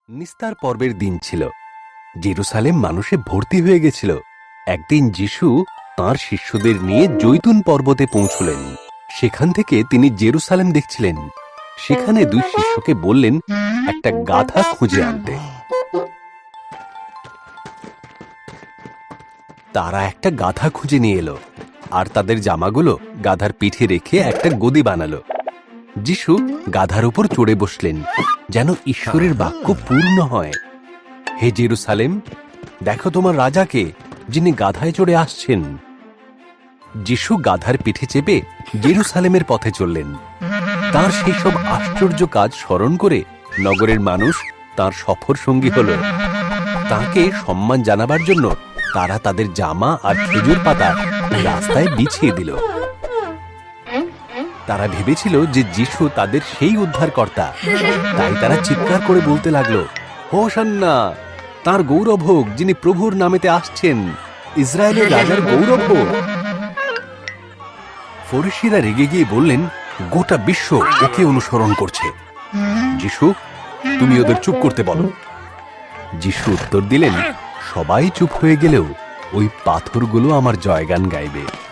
নিস্তার পর্বের দিন ছিল। জেরুসালেম মানুষে ভর্তি হয়ে গেছিল। একদিন যিশু তাঁর শিষ্যদের নিয়ে জৈতুন পর্বতে পৌঁছলেন। সেখান থেকে তিনি জেরুসালেম দেখছিলেন। সেখানে দুই শিষ্যকে বললেন একটা গাধা খুঁজে আনতে। তারা একটা গাধা খুঁজে নিয়ে এলো আর তাদের জামাগুলো গাধার পিঠে রেখে একটা গদি বানালো। যিশু গাধার উপর চড়ে বসলেন যেন ঈশ্বরের বাক্য পূর্ণ হয়। হে জেরুসালেম, দেখো তোমার রাজাকে, যিনি গাধায় চড়ে আসছেন। যিশু গাধার পিঠে চেপে জেরুসালেমের পথে চললেন। তার সেই সব আশ্চর্য কাজ স্মরণ করে নগরের মানুষ তার সফর সঙ্গী হল। তাকে সম্মান জানাবার জন্য তারা তাদের জামা আর খেজুর পাতা রাস্তায় বিছিয়ে দিল। তারা ভেবেছিল যে যিশু তাদের সেই উদ্ধারকর্তা, তাই তারা চিৎকার করে বলতে লাগলো, হোসান্না, তার গৌরব হোক যিনি প্রভুর নামেতে আসছেন, ইসরায়েলের রাজার গৌরব হোক। ফরিসীরা রেগে গিয়ে বললেন, গোটা বিশ্ব ওকে অনুসরণ করছে। যিশু, তুমি ওদের চুপ করতে বলো। যিশু উত্তর দিলেন, সবাই চুপ হয়ে গেলেও ওই পাথরগুলো আমার জয়গান গাইবে।